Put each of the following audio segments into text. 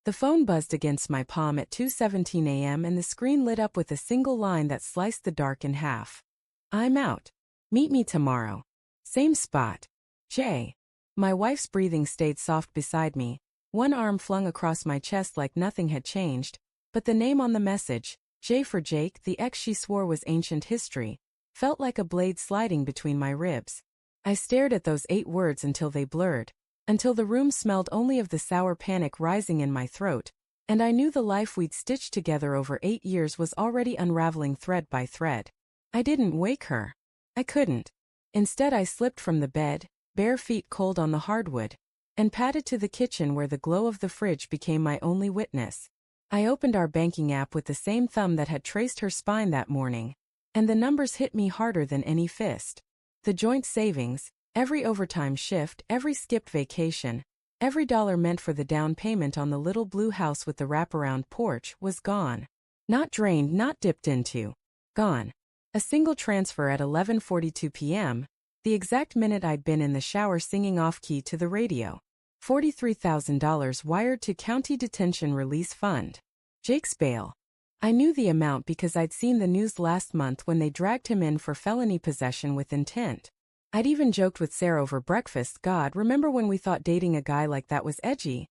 The phone buzzed against my palm at 2:17 a.m. and the screen lit up with a single line that sliced the dark in half. I'm out. Meet me tomorrow. Same spot. Jay. My wife's breathing stayed soft beside me, one arm flung across my chest like nothing had changed, but the name on the message, J for Jake, the ex she swore was ancient history, felt like a blade sliding between my ribs. I stared at those 8 words until they blurred, until the room smelled only of the sour panic rising in my throat, and I knew the life we'd stitched together over 8 years was already unraveling thread by thread. I didn't wake her. I couldn't. Instead I slipped from the bed, bare feet cold on the hardwood, and padded to the kitchen where the glow of the fridge became my only witness. I opened our banking app with the same thumb that had traced her spine that morning, and the numbers hit me harder than any fist. The joint savings, every overtime shift, every skipped vacation, every dollar meant for the down payment on the little blue house with the wraparound porch was gone. Not drained, not dipped into. Gone. A single transfer at 11:42 p.m., the exact minute I'd been in the shower singing off-key to the radio. $43,000 wired to County Detention Release Fund. Jake's bail. I knew the amount because I'd seen the news last month when they dragged him in for felony possession with intent. I'd even joked with Sarah over breakfast, God, remember when we thought dating a guy like that was edgy?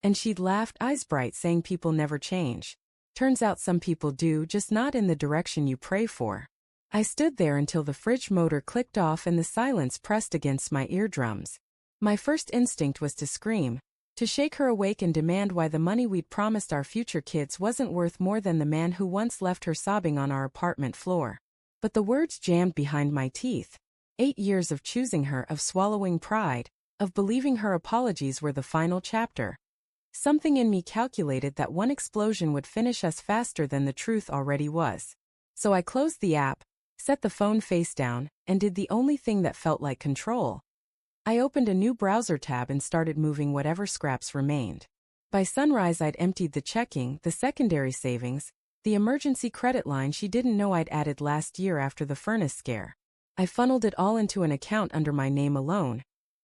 And she'd laughed, eyes bright, saying people never change. Turns out some people do, just not in the direction you pray for. I stood there until the fridge motor clicked off and the silence pressed against my eardrums. My first instinct was to scream, to shake her awake and demand why the money we'd promised our future kids wasn't worth more than the man who once left her sobbing on our apartment floor. But the words jammed behind my teeth. 8 years of choosing her, of swallowing pride, of believing her apologies were the final chapter. Something in me calculated that one explosion would finish us faster than the truth already was. So I closed the app, set the phone face down, and did the only thing that felt like control. I opened a new browser tab and started moving whatever scraps remained. By sunrise I'd emptied the checking, the secondary savings, the emergency credit line she didn't know I'd added last year after the furnace scare. I funneled it all into an account under my name alone,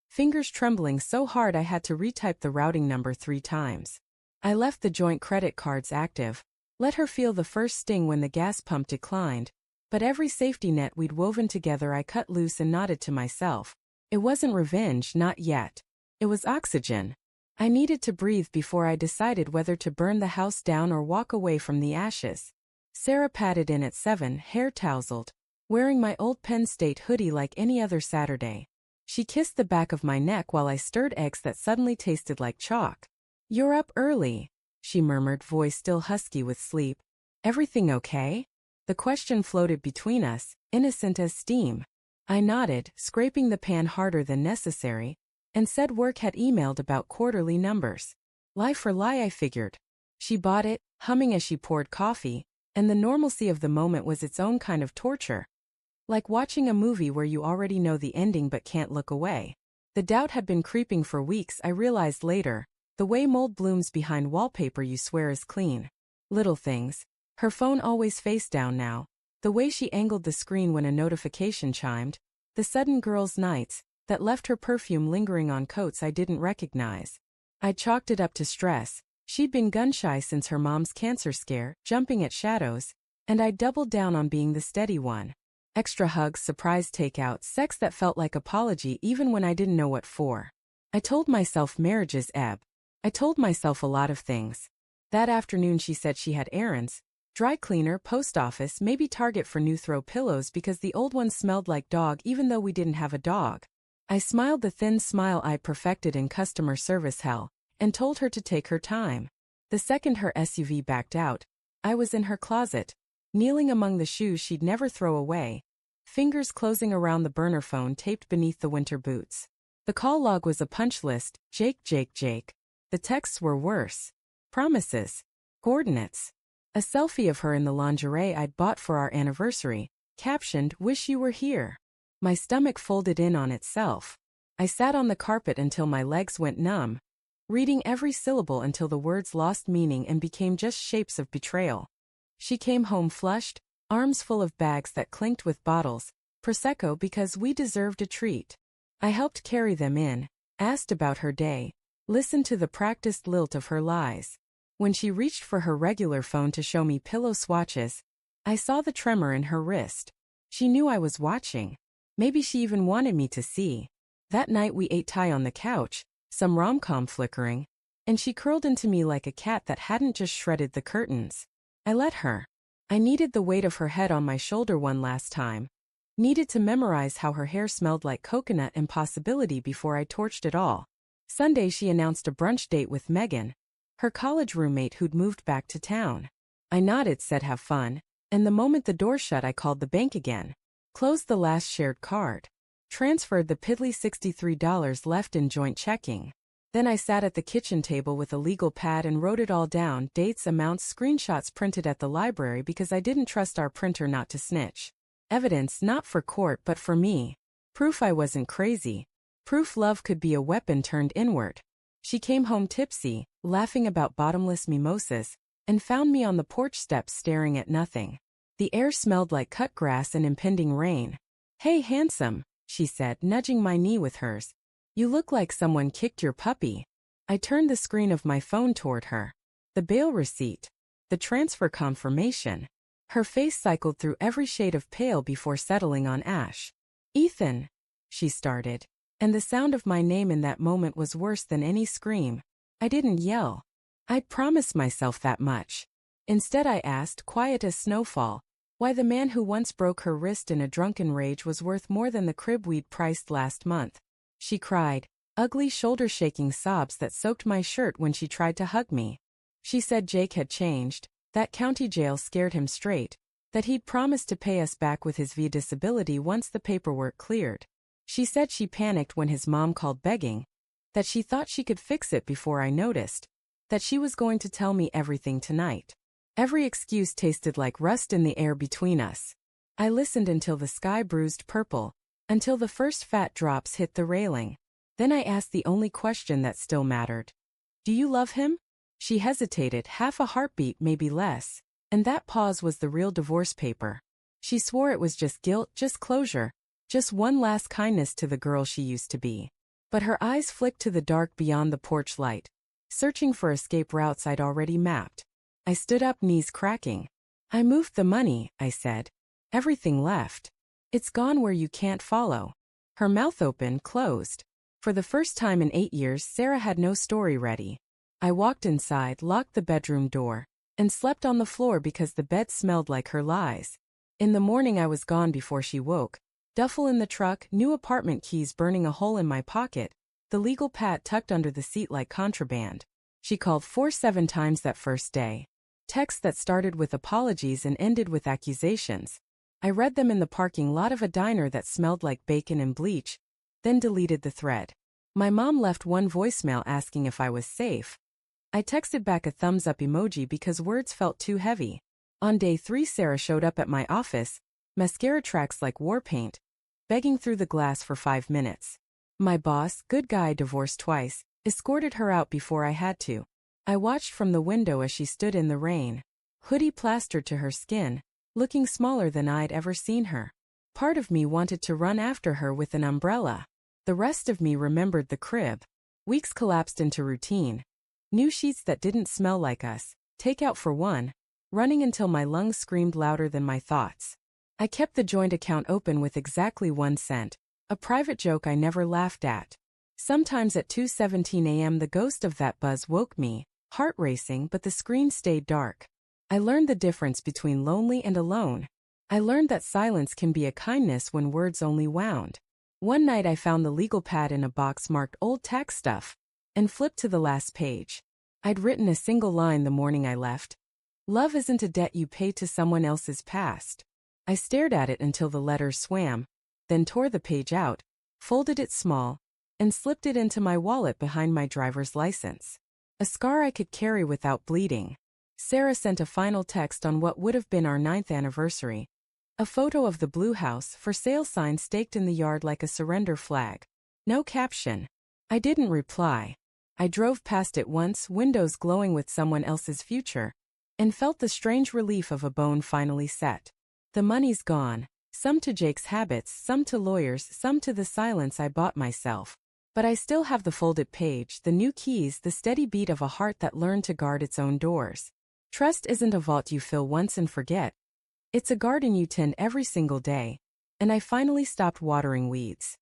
fingers trembling so hard I had to retype the routing number 3 times. I left the joint credit cards active, let her feel the first sting when the gas pump declined, but every safety net we'd woven together I cut loose and nodded to myself. It wasn't revenge, not yet. It was oxygen. I needed to breathe before I decided whether to burn the house down or walk away from the ashes. Sarah padded in at 7, hair tousled, wearing my old Penn State hoodie like any other Saturday. She kissed the back of my neck while I stirred eggs that suddenly tasted like chalk. You're up early, she murmured, voice still husky with sleep. Everything okay? The question floated between us, innocent as steam. I nodded, scraping the pan harder than necessary, and said work had emailed about quarterly numbers. Lie for lie, I figured. She bought it, humming as she poured coffee, and the normalcy of the moment was its own kind of torture. Like watching a movie where you already know the ending but can't look away. The doubt had been creeping for weeks, I realized later, the way mold blooms behind wallpaper you swear is clean. Little things. Her phone always face down now. The way she angled the screen when a notification chimed, the sudden girls' nights, that left her perfume lingering on coats I didn't recognize. I chalked it up to stress. She'd been gun-shy since her mom's cancer scare, jumping at shadows, and I doubled down on being the steady one. Extra hugs, surprise takeout, sex that felt like apology even when I didn't know what for. I told myself marriages ebb. I told myself a lot of things. That afternoon she said she had errands. Dry cleaner, post office, maybe Target for new throw pillows because the old ones smelled like dog even though we didn't have a dog. I smiled the thin smile I perfected in customer service hell, and told her to take her time. The second her SUV backed out, I was in her closet, kneeling among the shoes she'd never throw away, fingers closing around the burner phone taped beneath the winter boots. The call log was a punch list, Jake, Jake, Jake. The texts were worse. Promises. Coordinates. A selfie of her in the lingerie I'd bought for our anniversary, captioned, "Wish you were here." My stomach folded in on itself. I sat on the carpet until my legs went numb, reading every syllable until the words lost meaning and became just shapes of betrayal. She came home flushed, arms full of bags that clinked with bottles, Prosecco because we deserved a treat. I helped carry them in, asked about her day, listened to the practiced lilt of her lies. When she reached for her regular phone to show me pillow swatches, I saw the tremor in her wrist. She knew I was watching. Maybe she even wanted me to see. That night we ate Thai on the couch, some rom-com flickering, and she curled into me like a cat that hadn't just shredded the curtains. I let her. I needed the weight of her head on my shoulder one last time. Needed to memorize how her hair smelled like coconut and possibility before I torched it all. Sunday she announced a brunch date with Megan, her college roommate who'd moved back to town. I nodded, said have fun, and the moment the door shut I called the bank again. Closed the last shared card. Transferred the piddly $63 left in joint checking. Then I sat at the kitchen table with a legal pad and wrote it all down, dates, amounts, screenshots printed at the library because I didn't trust our printer not to snitch. Evidence not for court but for me. Proof I wasn't crazy. Proof love could be a weapon turned inward. She came home tipsy, laughing about bottomless mimosas, and found me on the porch steps staring at nothing. The air smelled like cut grass and impending rain. "Hey, handsome," she said, nudging my knee with hers. "You look like someone kicked your puppy." I turned the screen of my phone toward her. The bail receipt. The transfer confirmation. Her face cycled through every shade of pale before settling on ash. "Ethan," she started, and the sound of my name in that moment was worse than any scream. I didn't yell. I'd promised myself that much. Instead I asked, quiet as snowfall, why the man who once broke her wrist in a drunken rage was worth more than the crib we'd priced last month. She cried, ugly shoulder-shaking sobs that soaked my shirt when she tried to hug me. She said Jake had changed, that county jail scared him straight, that he'd promised to pay us back with his VA disability once the paperwork cleared. She said she panicked when his mom called begging, that she thought she could fix it before I noticed, that she was going to tell me everything tonight. Every excuse tasted like rust in the air between us. I listened until the sky bruised purple, until the first fat drops hit the railing. Then I asked the only question that still mattered. "Do you love him?" She hesitated, half a heartbeat, maybe less, and that pause was the real divorce paper. She swore it was just guilt, just closure, just one last kindness to the girl she used to be. But her eyes flicked to the dark beyond the porch light, searching for escape routes I'd already mapped. I stood up, knees cracking. "I moved the money," I said. "Everything left. It's gone where you can't follow." Her mouth open, closed. For the first time in 8 years, Sarah had no story ready. I walked inside, locked the bedroom door, and slept on the floor because the bed smelled like her lies. In the morning I was gone before she woke. Duffel in the truck, new apartment keys burning a hole in my pocket, the legal pad tucked under the seat like contraband. She called 7 times that first day. Texts that started with apologies and ended with accusations. I read them in the parking lot of a diner that smelled like bacon and bleach, then deleted the thread. My mom left one voicemail asking if I was safe. I texted back a thumbs up emoji because words felt too heavy. On day 3 Sarah showed up at my office, mascara tracks like war paint, begging through the glass for 5 minutes. My boss, good guy divorced twice, escorted her out before I had to. I watched from the window as she stood in the rain, hoodie plastered to her skin, looking smaller than I'd ever seen her. Part of me wanted to run after her with an umbrella. The rest of me remembered the crib. Weeks collapsed into routine. New sheets that didn't smell like us, takeout for one, running until my lungs screamed louder than my thoughts. I kept the joint account open with exactly 1 cent, a private joke I never laughed at. Sometimes at 2:17 a.m. the ghost of that buzz woke me, heart racing, but the screen stayed dark. I learned the difference between lonely and alone. I learned that silence can be a kindness when words only wound. One night I found the legal pad in a box marked old tax stuff, and flipped to the last page. I'd written a single line the morning I left. Love isn't a debt you pay to someone else's past. I stared at it until the letters swam, then tore the page out, folded it small, and slipped it into my wallet behind my driver's license. A scar I could carry without bleeding. Sarah sent a final text on what would have been our 9th anniversary. A photo of the blue house for sale sign staked in the yard like a surrender flag. No caption. I didn't reply. I drove past it once, windows glowing with someone else's future, and felt the strange relief of a bone finally set. The money's gone, some to Jake's habits, some to lawyers, some to the silence I bought myself. But I still have the folded page, the new keys, the steady beat of a heart that learned to guard its own doors. Trust isn't a vault you fill once and forget. It's a garden you tend every single day. And I finally stopped watering weeds.